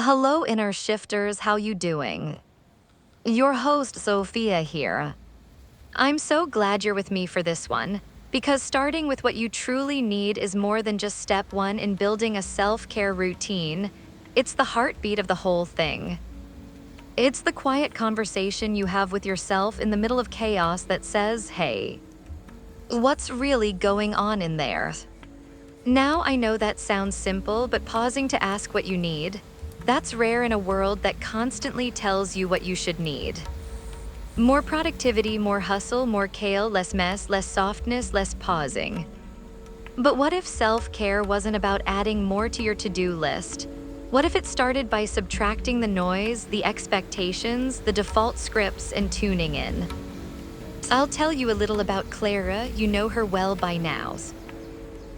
Hello, inner shifters, how you doing? Your host, Sophia here. I'm so glad you're with me for this one, because starting with what you truly need is more than just step one in building a self-care routine. It's the heartbeat of the whole thing. It's the quiet conversation you have with yourself in the middle of chaos that says, hey, what's really going on in there? Now I know that sounds simple, but pausing to ask what you need, that's rare in a world that constantly tells you what you should need. More productivity, more hustle, more kale, less mess, less softness, less pausing. But what if self-care wasn't about adding more to your to-do list? What if it started by subtracting the noise, the expectations, the default scripts, and tuning in? I'll tell you a little about Clara, you know her well by now.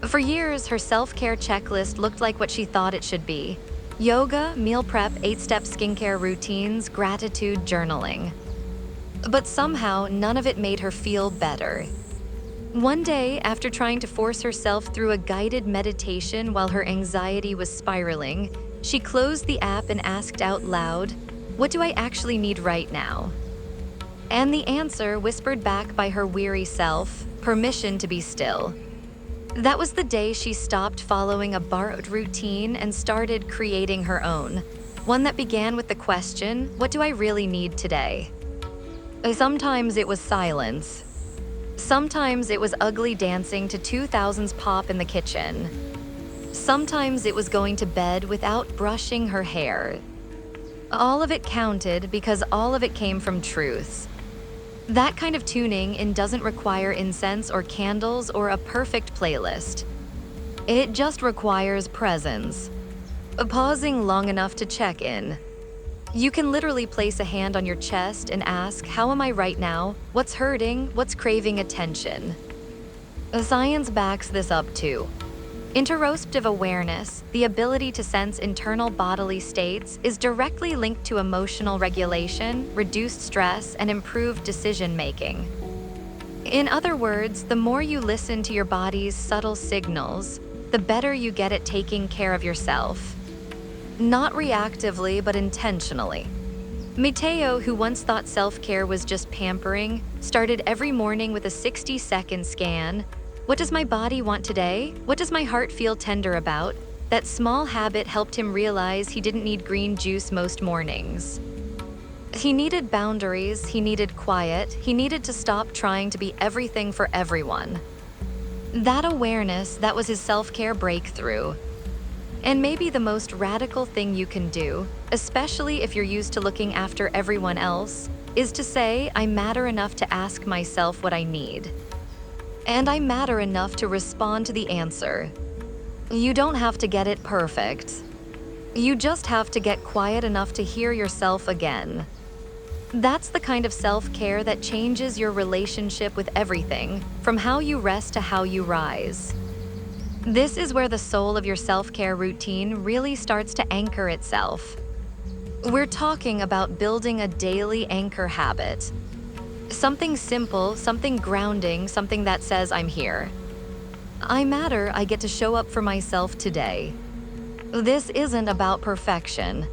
For years, her self-care checklist looked like what she thought it should be. Yoga, meal prep, 8-step skincare routines, gratitude journaling. But somehow, none of it made her feel better. One day, after trying to force herself through a guided meditation while her anxiety was spiraling, she closed the app and asked out loud, "What do I actually need right now?" And the answer, whispered back by her weary self, permission to be still. That was the day she stopped following a borrowed routine and started creating her own, one that began with the question, what do I really need today? Sometimes it was silence. Sometimes it was ugly dancing to 2000s pop in the kitchen. Sometimes it was going to bed without brushing her hair. All of it counted because all of it came from truths. That kind of tuning in doesn't require incense or candles or a perfect playlist. It just requires presence. Pausing long enough to check in. You can literally place a hand on your chest and ask, how am I right now? What's hurting? What's craving attention? Science backs this up too. Interoceptive awareness, the ability to sense internal bodily states, is directly linked to emotional regulation, reduced stress, and improved decision-making. In other words, the more you listen to your body's subtle signals, the better you get at taking care of yourself. Not reactively, but intentionally. Mateo, who once thought self-care was just pampering, started every morning with a 60-second scan. What does my body want today? What does my heart feel tender about? That small habit helped him realize he didn't need green juice most mornings. He needed boundaries, he needed quiet, he needed to stop trying to be everything for everyone. That awareness, that was his self-care breakthrough. And maybe the most radical thing you can do, especially if you're used to looking after everyone else, is to say, I matter enough to ask myself what I need. And I matter enough to respond to the answer. You don't have to get it perfect. You just have to get quiet enough to hear yourself again. That's the kind of self-care that changes your relationship with everything, from how you rest to how you rise. This is where the soul of your self-care routine really starts to anchor itself. We're talking about building a daily anchor habit. Something simple, something grounding, something that says, I'm here. I matter, I get to show up for myself today. This isn't about perfection.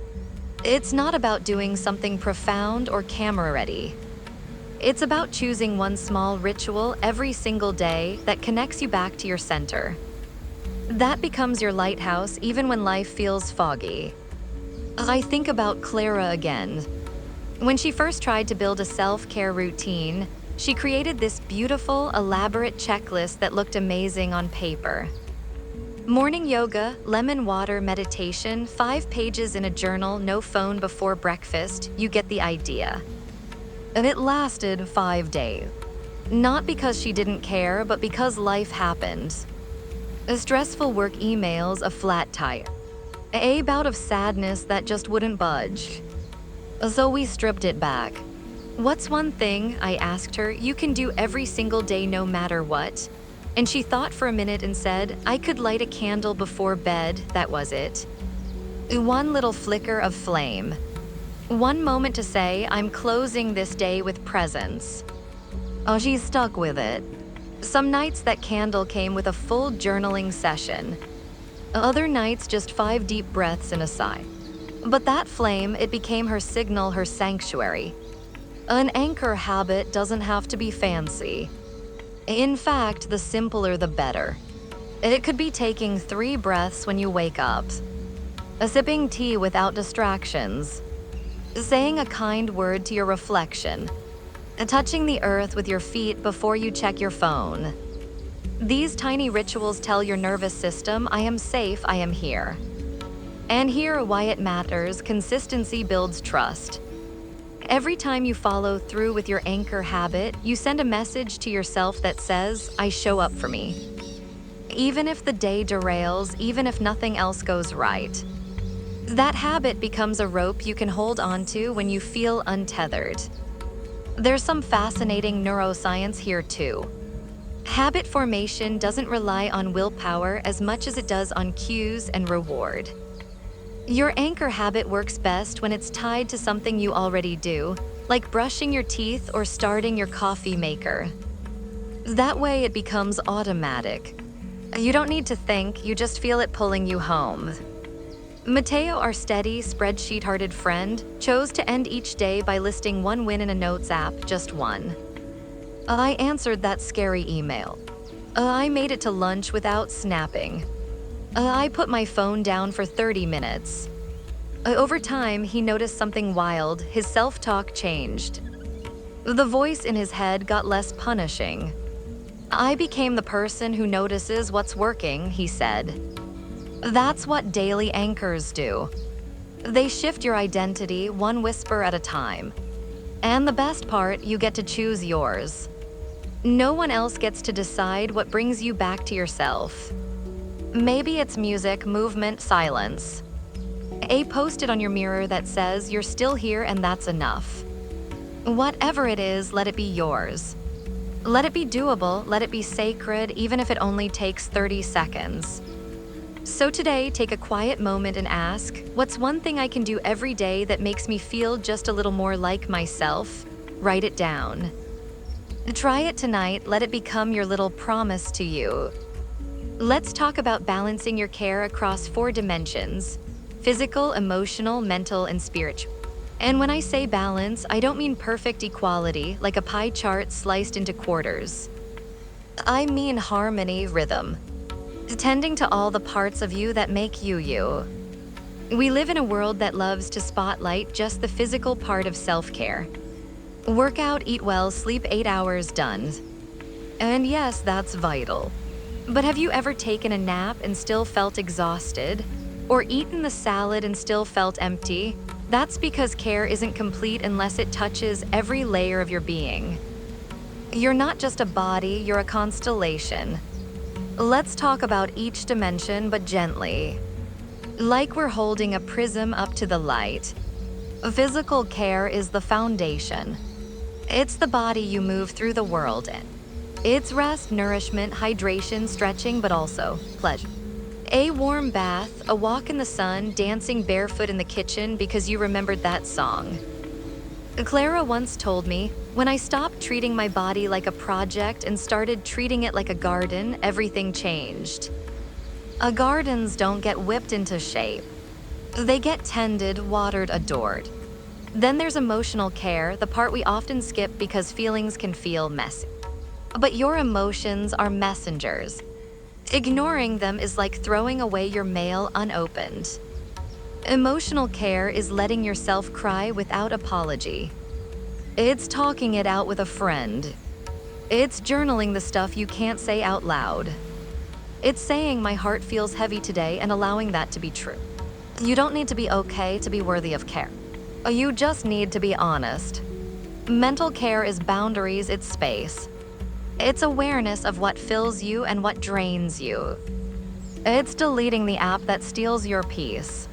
It's not about doing something profound or camera-ready. It's about choosing one small ritual every single day that connects you back to your center. That becomes your lighthouse even when life feels foggy. I think about Clara again. When she first tried to build a self-care routine, she created this beautiful, elaborate checklist that looked amazing on paper. Morning yoga, lemon water meditation, 5 pages in a journal, no phone before breakfast, you get the idea. And it lasted 5 days. Not because she didn't care, but because life happened. Stressful work emails, a flat tire. A bout of sadness that just wouldn't budge. So we stripped it back. What's one thing, I asked her, you can do every single day no matter what? And she thought for a minute and said, I could light a candle before bed, that was it. One little flicker of flame. One moment to say, I'm closing this day with presence. Oh, she stuck with it. Some nights that candle came with a full journaling session. Other nights just 5 deep breaths and a sigh. But that flame, it became her signal, her sanctuary. An anchor habit doesn't have to be fancy. In fact, the simpler the better. It could be taking 3 breaths when you wake up, sipping tea without distractions, saying a kind word to your reflection, touching the earth with your feet before you check your phone. These tiny rituals tell your nervous system, I am safe, I am here. And here why it matters, consistency builds trust. Every time you follow through with your anchor habit, you send a message to yourself that says, I show up for me. Even if the day derails, even if nothing else goes right. That habit becomes a rope you can hold onto when you feel untethered. There's some fascinating neuroscience here too. Habit formation doesn't rely on willpower as much as it does on cues and reward. Your anchor habit works best when it's tied to something you already do, like brushing your teeth or starting your coffee maker. That way it becomes automatic. You don't need to think, you just feel it pulling you home. Mateo, our steady, spreadsheet-hearted friend, chose to end each day by listing one win in a notes app, just one. I answered that scary email. I made it to lunch without snapping. I put my phone down for 30 minutes. Over time, he noticed something wild. His self-talk changed. The voice in his head got less punishing. I became the person who notices what's working, he said. That's what daily anchors do. They shift your identity one whisper at a time. And the best part, you get to choose yours. No one else gets to decide what brings you back to yourself. Maybe it's music, movement, silence. A post-it on your mirror that says you're still here and that's enough. Whatever it is, let it be yours. Let it be doable, let it be sacred, even if it only takes 30 seconds. So today, take a quiet moment and ask, what's one thing I can do every day that makes me feel just a little more like myself? Write it down. Try it tonight, let it become your little promise to you. Let's talk about balancing your care across 4 dimensions: physical, emotional, mental, and spiritual. And when I say balance, I don't mean perfect equality, like a pie chart sliced into quarters. I mean harmony, rhythm. Tending to all the parts of you that make you you. We live in a world that loves to spotlight just the physical part of self-care. Work out, eat well, sleep 8 hours, done. And yes, that's vital. But have you ever taken a nap and still felt exhausted? Or eaten the salad and still felt empty? That's because care isn't complete unless it touches every layer of your being. You're not just a body, you're a constellation. Let's talk about each dimension, but gently. Like we're holding a prism up to the light. Physical care is the foundation. It's the body you move through the world in. It's rest, nourishment, hydration, stretching, but also pleasure. A warm bath, a walk in the sun, dancing barefoot in the kitchen because you remembered that song. Clara once told me, when I stopped treating my body like a project and started treating it like a garden, everything changed. Gardens don't get whipped into shape. They get tended, watered, adored. Then there's emotional care, the part we often skip because feelings can feel messy. But your emotions are messengers. Ignoring them is like throwing away your mail unopened. Emotional care is letting yourself cry without apology. It's talking it out with a friend. It's journaling the stuff you can't say out loud. It's saying my heart feels heavy today and allowing that to be true. You don't need to be okay to be worthy of care. You just need to be honest. Mental care is boundaries, it's space. It's awareness of what fills you and what drains you. It's deleting the app that steals your peace.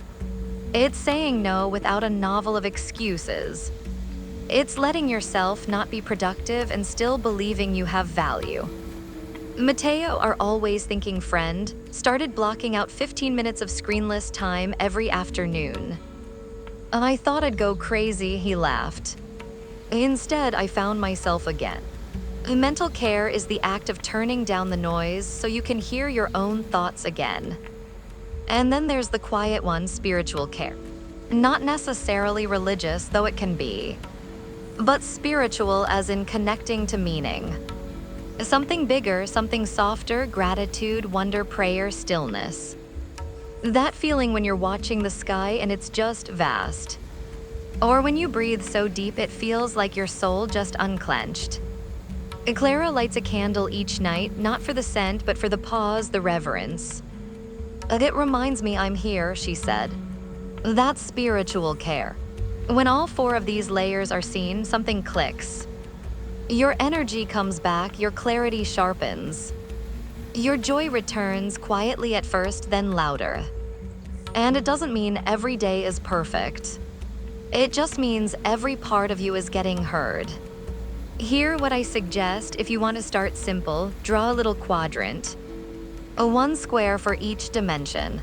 It's saying no without a novel of excuses. It's letting yourself not be productive and still believing you have value. Mateo, our always thinking friend, started blocking out 15 minutes of screenless time every afternoon. I thought I'd go crazy, he laughed. Instead, I found myself again. Mental care is the act of turning down the noise so you can hear your own thoughts again. And then there's the quiet one, spiritual care. Not necessarily religious, though it can be, but spiritual, as in connecting to meaning. Something bigger, something softer, gratitude, wonder, prayer, stillness. That feeling when you're watching the sky and it's just vast. Or when you breathe so deep it feels like your soul just unclenched. Clara lights a candle each night, not for the scent, but for the pause, the reverence. It reminds me I'm here, she said. That's spiritual care. When all four of these layers are seen, something clicks. Your energy comes back, your clarity sharpens. Your joy returns, quietly at first, then louder. And it doesn't mean every day is perfect. It just means every part of you is getting heard. Here, what I suggest, if you want to start simple, draw a little quadrant. A 1 square for each dimension.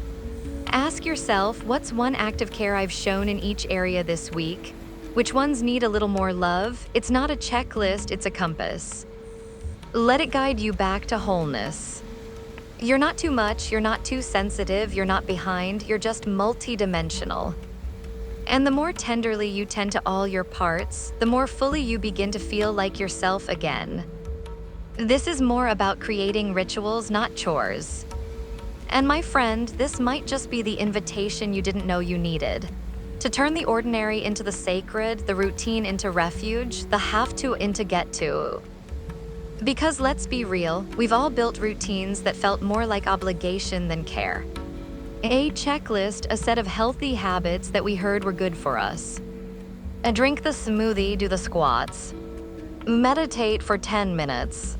Ask yourself, what's one act of care I've shown in each area this week? Which ones need a little more love? It's not a checklist, it's a compass. Let it guide you back to wholeness. You're not too much, you're not too sensitive, you're not behind, you're just multi-dimensional. And the more tenderly you tend to all your parts, the more fully you begin to feel like yourself again. This is more about creating rituals, not chores. And my friend, this might just be the invitation you didn't know you needed. To turn the ordinary into the sacred, the routine into refuge, the have to into get to. Because let's be real, we've all built routines that felt more like obligation than care. A checklist, a set of healthy habits that we heard were good for us. Drink the smoothie, do the squats. Meditate for 10 minutes.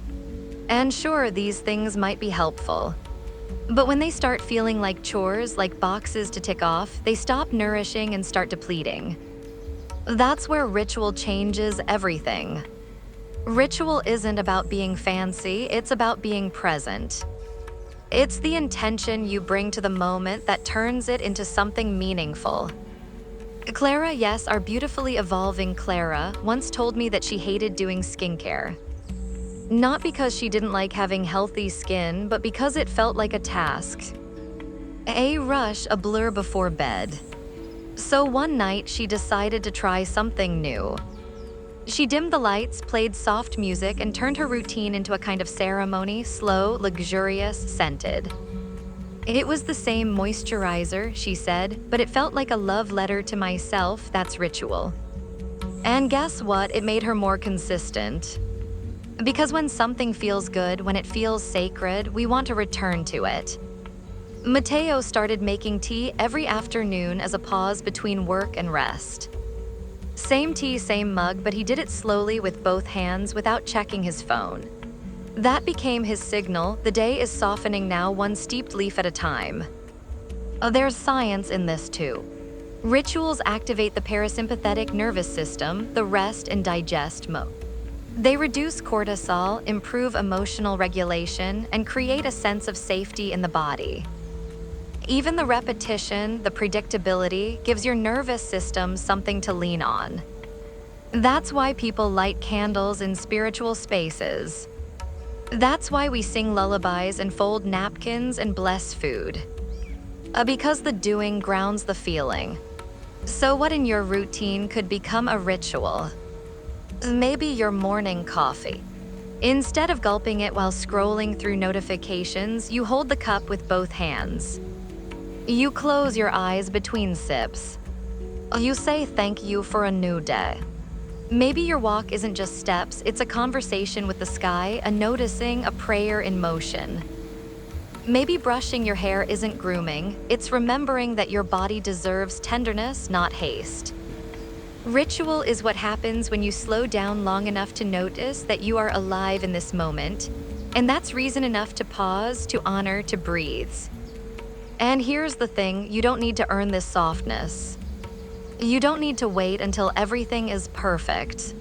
And sure, these things might be helpful. But when they start feeling like chores, like boxes to tick off, they stop nourishing and start depleting. That's where ritual changes everything. Ritual isn't about being fancy, it's about being present. It's the intention you bring to the moment that turns it into something meaningful. Clara, yes, our beautifully evolving Clara, once told me that she hated doing skincare. Not because she didn't like having healthy skin, but because it felt like a task. A rush, a blur before bed. So one night, she decided to try something new. She dimmed the lights, played soft music, and turned her routine into a kind of ceremony, slow, luxurious, scented. It was the same moisturizer, she said, but it felt like a love letter to myself. That's ritual. And guess what? It made her more consistent. Because when something feels good, when it feels sacred, we want to return to it. Mateo started making tea every afternoon as a pause between work and rest. Same tea, same mug, but he did it slowly with both hands without checking his phone. That became his signal. The day is softening now, one steeped leaf at a time. There's science in this too. Rituals activate the parasympathetic nervous system, the rest and digest mode. They reduce cortisol, improve emotional regulation, and create a sense of safety in the body. Even the repetition, the predictability, gives your nervous system something to lean on. That's why people light candles in spiritual spaces. That's why we sing lullabies and fold napkins and bless food. Because the doing grounds the feeling. So what in your routine could become a ritual? Maybe your morning coffee. Instead of gulping it while scrolling through notifications, you hold the cup with both hands. You close your eyes between sips. You say thank you for a new day. Maybe your walk isn't just steps, it's a conversation with the sky, a noticing, a prayer in motion. Maybe brushing your hair isn't grooming, it's remembering that your body deserves tenderness, not haste. Ritual is what happens when you slow down long enough to notice that you are alive in this moment, and that's reason enough to pause, to honor, to breathe. And here's the thing, you don't need to earn this softness. You don't need to wait until everything is perfect.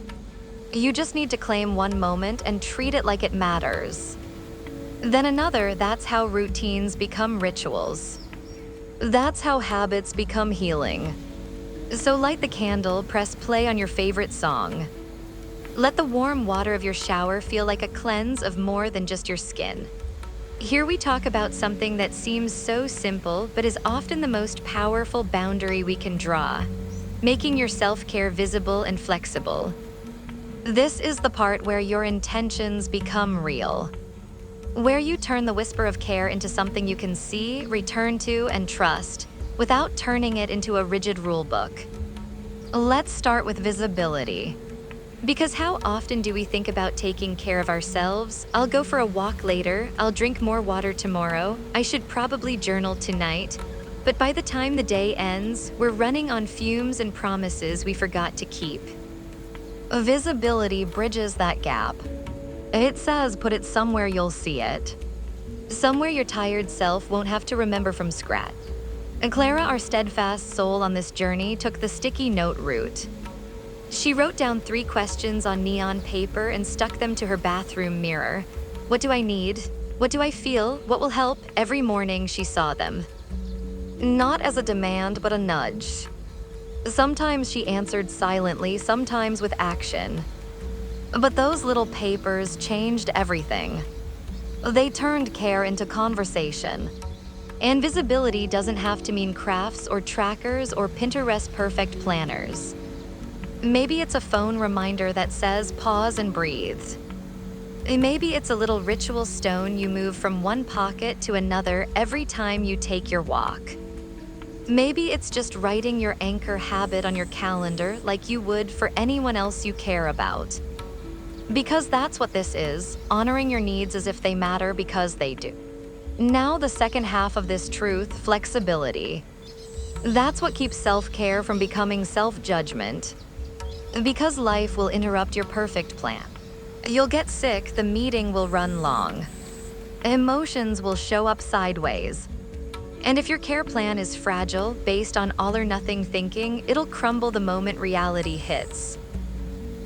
You just need to claim one moment and treat it like it matters. Then another, that's how routines become rituals. That's how habits become healing. So light the candle, press play on your favorite song. Let the warm water of your shower feel like a cleanse of more than just your skin. Here we talk about something that seems so simple but is often the most powerful boundary we can draw, making your self-care visible and flexible. This is the part where your intentions become real, where you turn the whisper of care into something you can see, return to, and trust, without turning it into a rigid rulebook. Let's start with visibility. Because how often do we think about taking care of ourselves? I'll go for a walk later, I'll drink more water tomorrow, I should probably journal tonight. But by the time the day ends, we're running on fumes and promises we forgot to keep. Visibility bridges that gap. It says put it somewhere you'll see it. Somewhere your tired self won't have to remember from scratch. And Clara, our steadfast soul on this journey, took the sticky note route. She wrote down 3 questions on neon paper and stuck them to her bathroom mirror. What do I need? What do I feel? What will help? Every morning she saw them. Not as a demand, but a nudge. Sometimes she answered silently, sometimes with action. But those little papers changed everything. They turned care into conversation. And visibility doesn't have to mean crafts or trackers or Pinterest perfect planners. Maybe it's a phone reminder that says pause and breathe. Maybe it's a little ritual stone you move from one pocket to another every time you take your walk. Maybe it's just writing your anchor habit on your calendar like you would for anyone else you care about. Because that's what this is, honoring your needs as if they matter because they do. Now the second half of this truth, flexibility. That's what keeps self-care from becoming self-judgment. Because life will interrupt your perfect plan. You'll get sick, the meeting will run long. Emotions will show up sideways. And if your care plan is fragile, based on all or nothing thinking, it'll crumble the moment reality hits.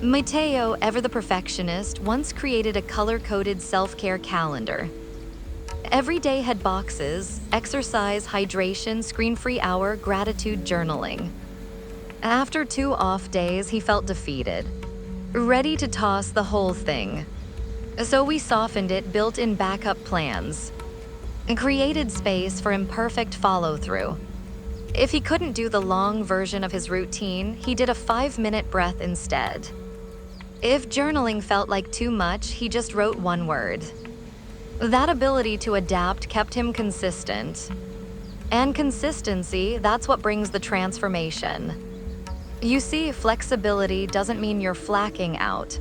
Mateo, ever the perfectionist, once created a color-coded self-care calendar. Every day had boxes: exercise, hydration, screen-free hour, gratitude, journaling. After 2 off days, he felt defeated, ready to toss the whole thing. So we softened it, built in backup plans, and created space for imperfect follow-through. If he couldn't do the long version of his routine, he did a 5-minute breath instead. If journaling felt like too much, he just wrote 1 word. That ability to adapt kept him consistent. And consistency, that's what brings the transformation. You see, flexibility doesn't mean you're flacking out.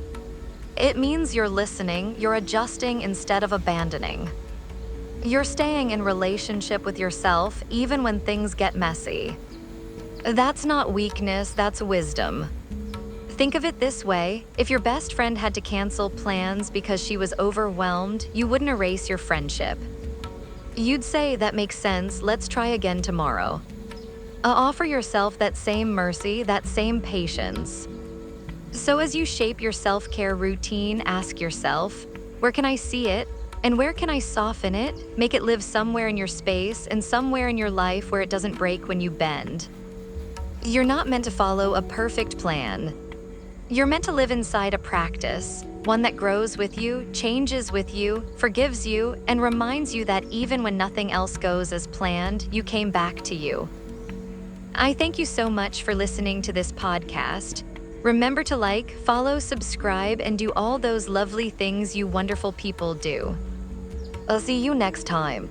It means you're listening, you're adjusting instead of abandoning. You're staying in relationship with yourself even when things get messy. That's not weakness, that's wisdom. Think of it this way: if your best friend had to cancel plans because she was overwhelmed, you wouldn't erase your friendship. You'd say, that makes sense, let's try again tomorrow. Offer yourself that same mercy, that same patience. So as you shape your self-care routine, ask yourself, where can I see it? And where can I soften it, make it live somewhere in your space and somewhere in your life where it doesn't break when you bend? You're not meant to follow a perfect plan. You're meant to live inside a practice, one that grows with you, changes with you, forgives you, and reminds you that even when nothing else goes as planned, you came back to you. I thank you so much for listening to this podcast. Remember to like, follow, subscribe, and do all those lovely things you wonderful people do. I'll see you next time.